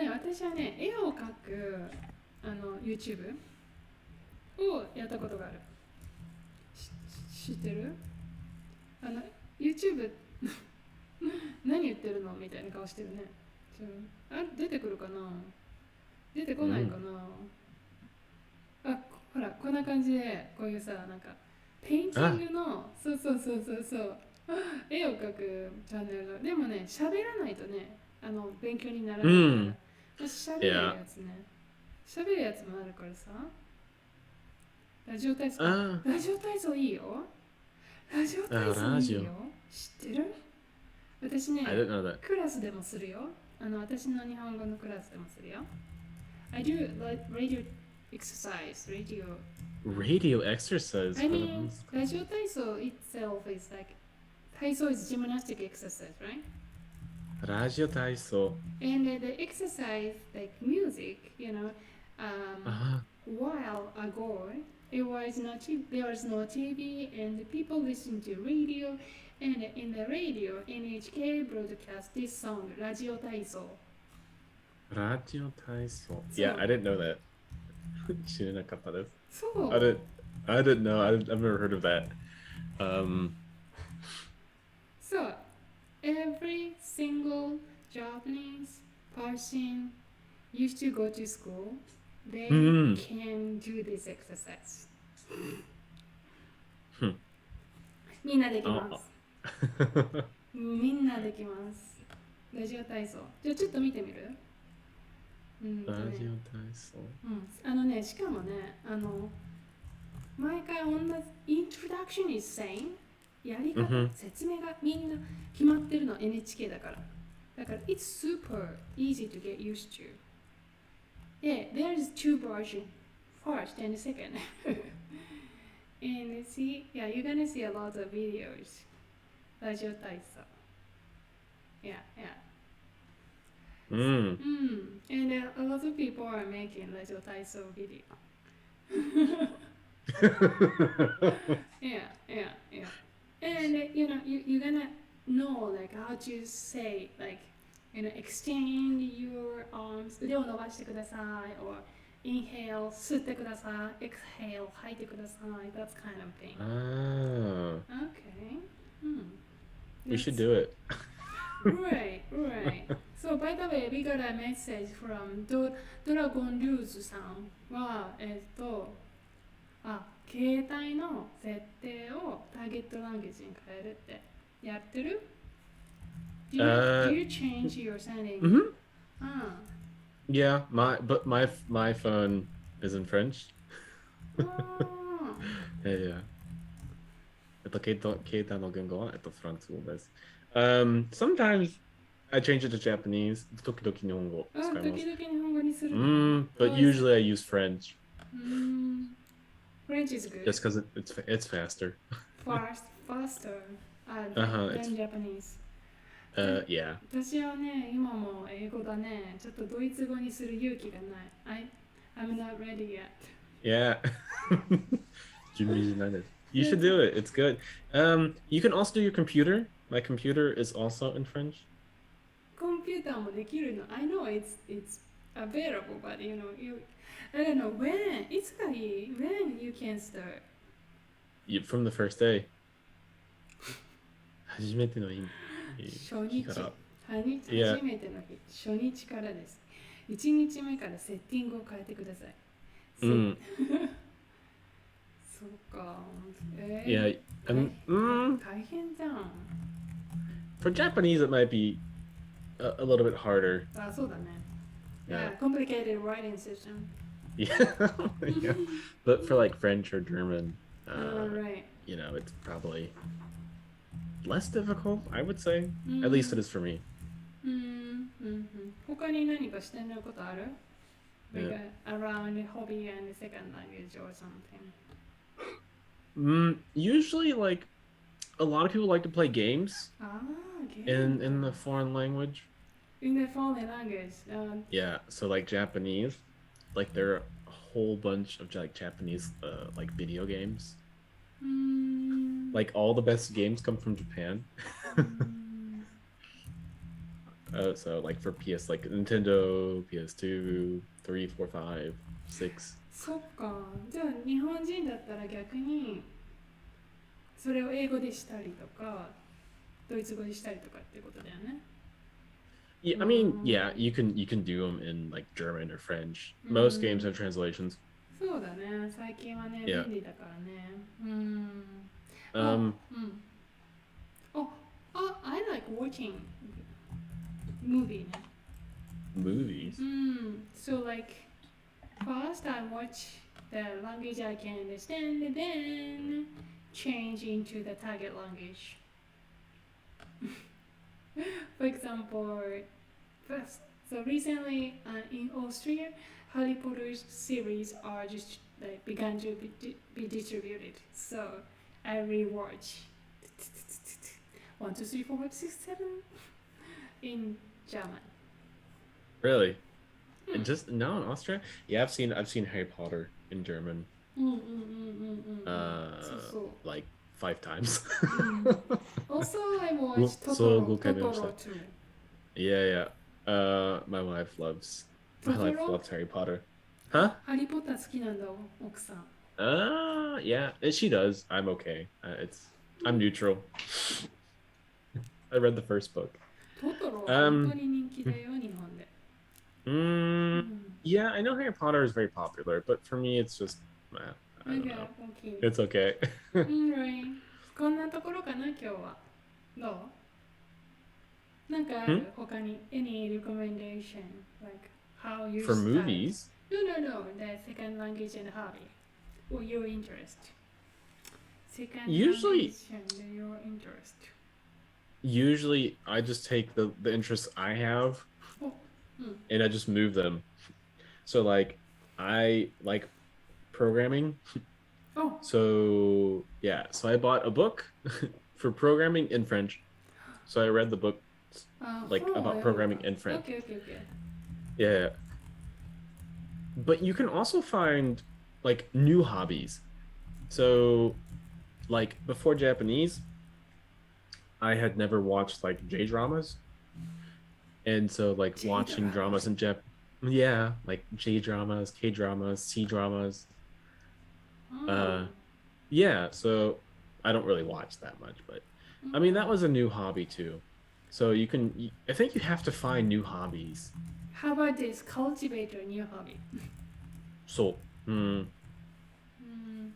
私はね、絵を描くYouTube をやったことがある。知ってる？YouTube 何言ってるのみたいな顔してるね。出てくるかな？出てこないかな？ほら、こんな感じで、こういうさ、なんか、ペインティングの、そう、絵を描くチャンネルが。でもね、喋らないとね、勉強にならないから。喋るやつね。喋るやつもあるからさ。ラジオ体操。ラジオ体操いいよ。ラジオ体操いいよ。知ってる？私ね、クラスでもするよ。私の日本語のクラスでもするよ。I do radio exercise, radio exercise. I mean, ラジオ体操 itself is like, 体操 is gymnastic exercise, right? ラジオ体操. And the exercise, like music, while ago, there was no TV and the people listen to radio, and in the radio, NHK broadcast this song, ラジオ体操. ラジオ体操. Yeah, I didn't know that. 知らなかったです。そう。I didn't know. I've never heard of that. So, every single Japanese person used to go to school. They can do this exercise. みんなできます。みんなできます。ラジオ体操。じゃあちょっと見てみる？ラジオ体操。しかもね、毎回同じ、introduction is same。やり方、説明がみんな決まってるの NHK だから。だから、it's super easy to get used to. Yeah, there's two versions, first and second. And you're gonna see a lot of videos. ラジオ体操。Yeah. And a lot of people are making ラジオ体操 video. Yeah. And you're gonna know like how to say like extend your arms 腕を伸ばしてください or inhale 吸ってください exhale 吐いてください that kind of thing. Okay. We should do it. Right. So by the way, we got a message from Dragon News さんは携帯の設定をターゲットランゲージに変えるってやってる？ Do you change your setting? Yeah, but my phone is in French. Yeah. 携帯の言語はフランス語です。Sometimes I change it to Japanese. 時々日本語使います。時々日本語にする。But usually I use French. French is good. Just because it's faster. Faster than Japanese. Yeah. 私はね、今も英語だね。ちょっとドイツ語にする勇気がない。I'm not ready yet. Yeah. 準備じゃないです。You should do it. It's good. You can also do your computer. My computer is also in French. コンピューターもできるの。I know it's available, but I don't know when. いつがいい When you can start? From the first day. 初めての日初めての日。初日からです。1日目からセッティングを変えてください。そうか。Yeah. 大変じゃん。For Japanese, it might be a little bit harder. そうだね。Yeah, complicated writing system. Yeah. But for like French or German, right. It's probably less difficult, I would say. At least it is for me. 他に何かしてることある？ Like around hobby and second language or something? Usually, like, a lot of people like to play games. In the foreign language. In the foreign language. Yeah, so like Japanese, like there are a whole bunch of like Japanese like video games. Like all the best games come from Japan. So like for PS, like Nintendo, PS2, 3, 4, 5, 6. そっか。じゃあ日本人だったら逆にそれを英語でしたりとか、ドイツ語でしたりとかってことだよね。Yeah, I mean, yeah, you can do them in like German or French. Most games have translations. そうだね。最近はね、 Yeah. 便利だからね。Um, I like watching movie ね。movies. So like first I watch the language I can understand and then change into the target language. For example, first, so recently in Austria, Harry Potter series are just like began to be distributed. So I rewatch 1, 2, 3, 4, 5, 6, 7 in German. Really? And just now in Austria? Yeah, I've seen Harry Potter in German. Like 5 times. Also, I watched So Totoro too. Yeah. My wife loves Harry Potter. Huh? ハリーポッター好きなんだ、奥さん。Yeah, she does. I'm okay. I'm neutral. I read the first book. トトロは本当に人気だよ、日本で。Yeah, I know Harry Potter is very popular, but for me, it's just, I don't know. It's okay. Right. こんなところかな、今日は。どう？なんかある？他に any recommendation like how you For start? movies? No. The second language and hobby or your interest. Second Usually- language and your interest. Usually, I just take the interests I have and I just move them. So, like, I like programming. Oh. So, yeah. So I bought a book for programming in French. So I read the book about programming in French. Okay. Yeah. But you can also find like new hobbies. So like before Japanese, I had never watched like J-dramas. And so like watching dramas in like J-dramas, K-dramas, C-dramas. Yeah, so I don't really watch that much, but I mean that was a new hobby too. So I think you have to find new hobbies. How about this? Cultivate a new hobby. So,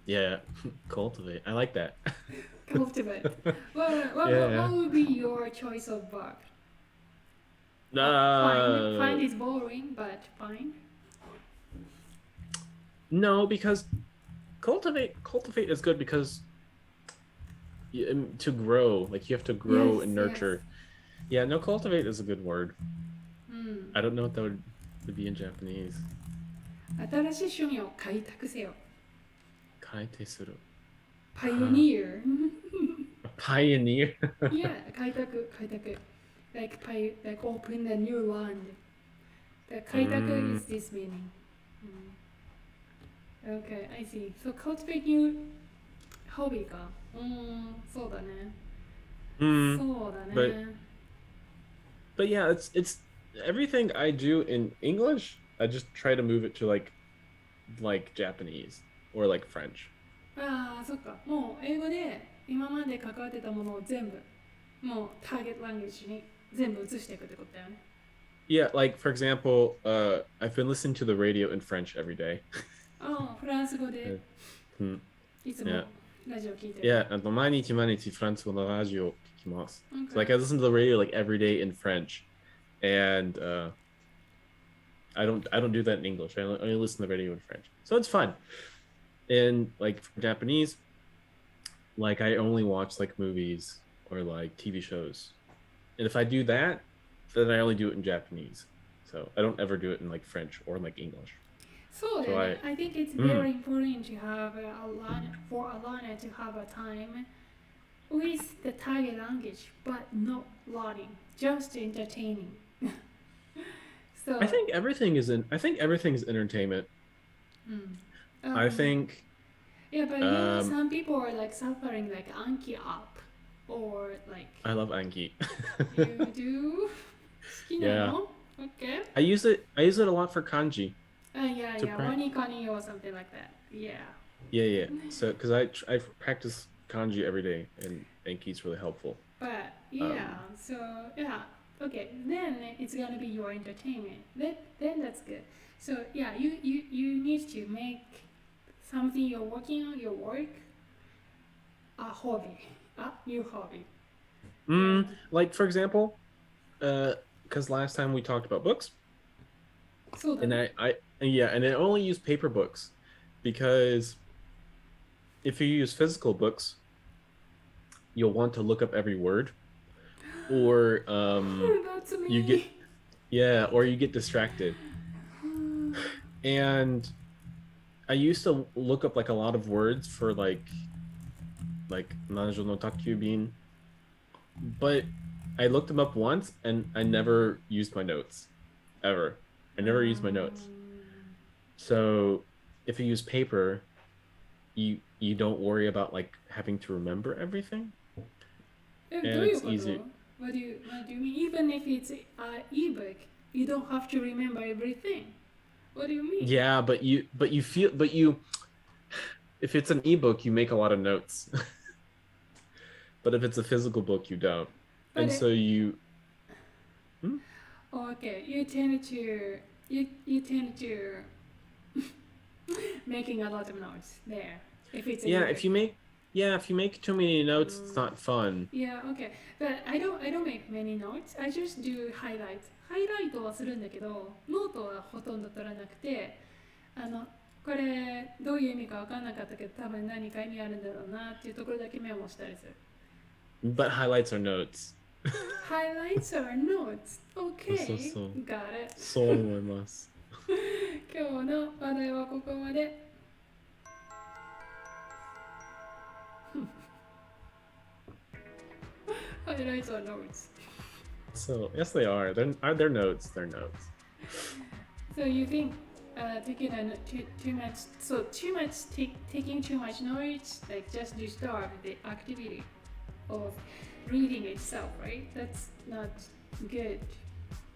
yeah, cultivate. I like that. Cultivate. What would be your choice of verb? Find is boring, but fine. No, because cultivate is good because to grow, like you have to grow and nurture. Yeah, no, cultivate is a good word. I don't know what that would be in Japanese. 新しい趣味を開拓せよ。開拓する。Pioneer. Pioneer. Yeah, 開拓。Like open a new land. The 開拓 is this meaning. Okay, I see. So cultivate new hobby か。そうだね。そうだね。But yeah, it's everything I do in English, I just try to move it to like Japanese or like French. ああ、そっか。もう英語で今まで関わってたものを全部もうターゲットランゲージに全部移していくってことだよね。Yeah, like for example, I've been listening to the radio in French every day. ああ、フランス語でいつもラジオ聞いてる。Yeah, 毎日フランス語のラジオ聞きます。So like I listen to the radio like every day in French, and I don't do that in English. I only listen to the radio in French, so it's fun. And like for Japanese, like I only watch like movies or like TV shows, and if I do that, then I only do it in Japanese. So I don't ever do it in like French or like English. そうだよね。I think it's very important to have for a learner to have a time with the target language, but not learning, just entertaining. So I think everything is entertainment. I think. Yeah, but you know, some people are like suffering like Anki up, or like. I love Anki. You do? きなの ?Okay. I use it a lot for kanji. Yeah, To yeah. prac- Wanikani or something like that. Yeah. Yeah. So because I practice kanji every day, and Enki is really helpful. But yeah, so yeah, okay. Then it's gonna be your entertainment. Then that's good. So yeah, you need to make something you're working on, your work, a hobby, a new hobby. Like for example, because last time we talked about books, So and I only use paper books because if you use physical books, you'll want to look up every word, or that's me. you get distracted. And I used to look up like a lot of words for like Nanjo no Takyubin, but I looked them up once and I never used my notes ever. I never used my notes. So if you use paper, you don't worry about like having to remember everything. And it's easier. What do you mean? Even if it's an ebook, you don't have to remember everything. What do you mean? Yeah, but you if it's an ebook, you make a lot of notes. But if it's a physical book, you don't. But and so you Okay, you tend to making a lot of notes there. If it's if you make too many notes, it's not fun. Yeah, okay. But I don't make many notes. I just do highlights. ハイライトはするんだけど、ノートはほとんど取らなくて、これどういう意味か分かんなかったけど、多分何か意味あるんだろうなっていうところだけメモしたりする。But highlights are notes. Highlights are notes. Okay. そう。 Got it. そう思います。今日の話題はここまで。Highlights are notes. So yes, they are. They're notes. They're notes. So you think taking taking too much notes, like just disturb the activity of reading itself, right? That's not good.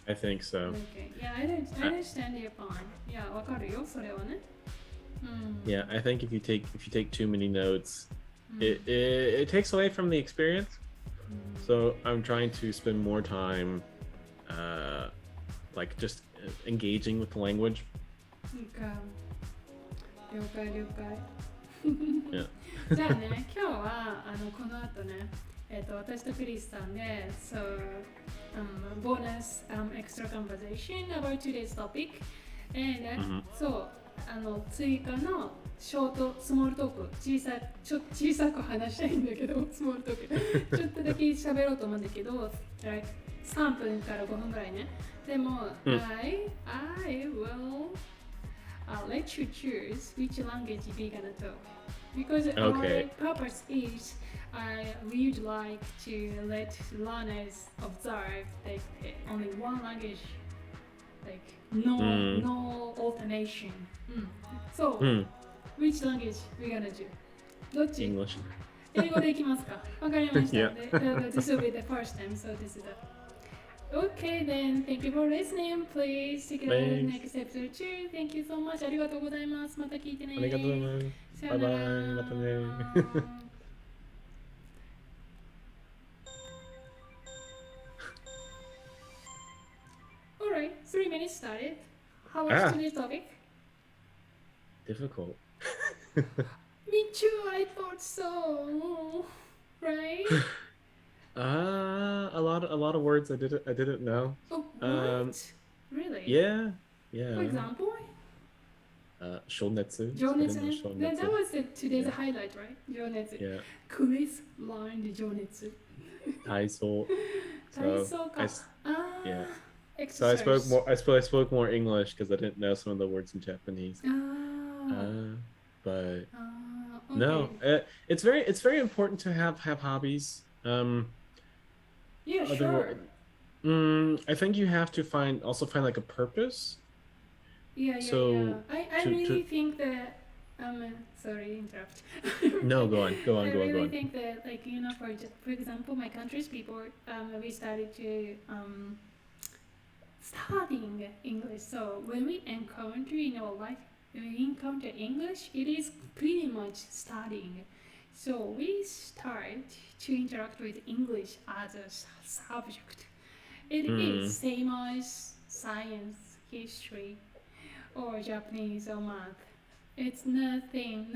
I think so. Okay. Yeah, I understand your point. Yeah, わかるよ、それはね。Yeah, I think if you take too many notes, it takes away from the experience. So I'm trying to spend more time, like just engaging with the language. 了解。Yeah. じゃあね、今日はこの後ね、私とクリスさんで、bonus extra conversation about today's topic, and 追加のショートスモールトーク小さく話したいんだけどスモールトークちょっとだけ喋ろうと思うんだけど3分から5分ぐらいねでも、I will let you choose which language we're gonna talk because our purpose is we would like to let learners observe like only one language like no alternation. So, which language we gonna do? どっち English. 英語でいきますかわかりました。Yeah. This will be the first time, so this is Okay, then, thank you for listening. Please take it to the next episode too. Thank you so much. ありがとうございます。また聞いてね。ありがとうございます。バイバイ。またね。Alright, 3 minutes started. How was today's topic? Difficult. Me too, I thought so. Right? A lot of words I didn't know. Oh, what? Really? Yeah. For example? 情熱. That was today's highlight, right? 情熱. Yeah. Chris learned 情熱. 体操. Yeah. Exercise. So I spoke more English because I didn't know some of the words in Japanese. But okay. no, it's very important to have hobbies. Yeah, sure. I think you have to find like a purpose. Yeah. I really think that sorry, interrupt. No, go on. I really think that, like, for example, my country's people, we started to studying English. So when we encounter in our life, when we encounter English, it is pretty much studying. So we start to interact with English as a subject. It is same as science, history, or Japanese or math. It's nothing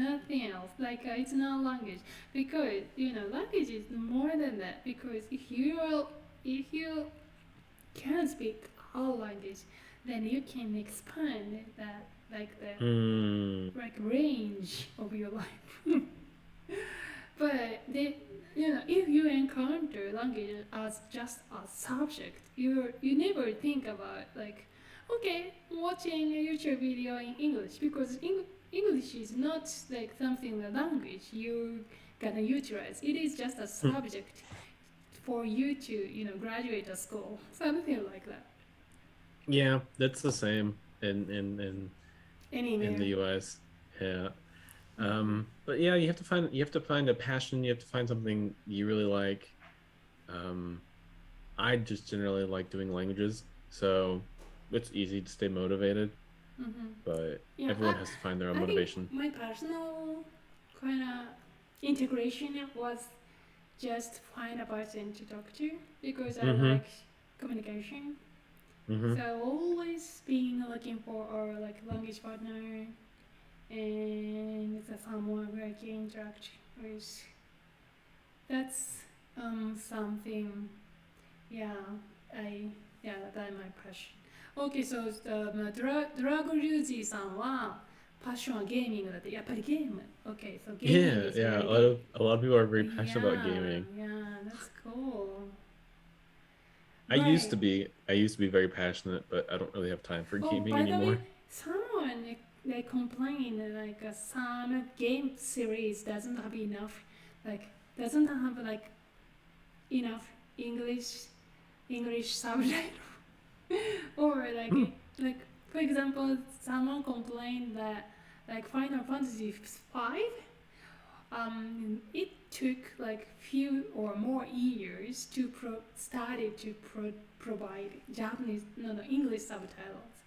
else. Like it's not language, because language is more than that. Because if you can speak all language, then you can expand that like range of your life. But if you encounter language as just a subject, you never think about like, okay, watching a YouTube video in English, because English is not like something, a language you're gonna utilize. It is just a subject for you to graduate a school, something like that. Yeah, that's the same in the US. Yeah. But yeah, you have to find a passion. You have to find something you really like. I just generally like doing languages, so it's easy to stay motivated. But everyone has to find their own motivation. My personal kind of integration was just find a person to talk to, because I like communication. So always being looking for a like language partner and someone where I can interact with. That's something. That's my passion. Okay, so ドラゴリュウジーさんはパッションはゲーミングだって。やっぱりゲーム。Okay, so gaming is Yeah. very A lot of people are very passionate about gaming. Yeah, that's cool. I used to be very passionate, but I don't really have time for gaming by the anymore. way, someone they complain like some game series doesn't have enough English subtitle. Or like for example, someone complained that like Final Fantasy V, it took like few or more years to provide English subtitles,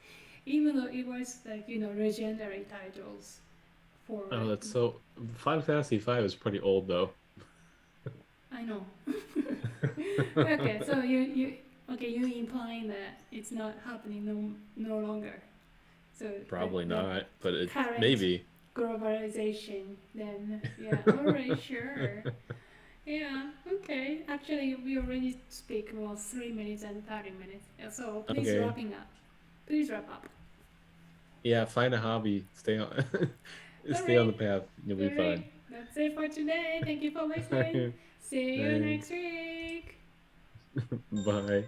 even though it was like legendary titles. Oh, that's so. Final Fantasy V is pretty old though. I know. Okay, so you implying that it's not happening no longer. So probably not, but it current maybe globalization. Then alright, sure. Yeah, okay. Actually, we already speak about 3 minutes and 30 minutes. So please Please wrap up. Yeah, find a hobby. Stay on the path. You'll be fine. That's it for today. Thank you for listening. See you next week. Bye.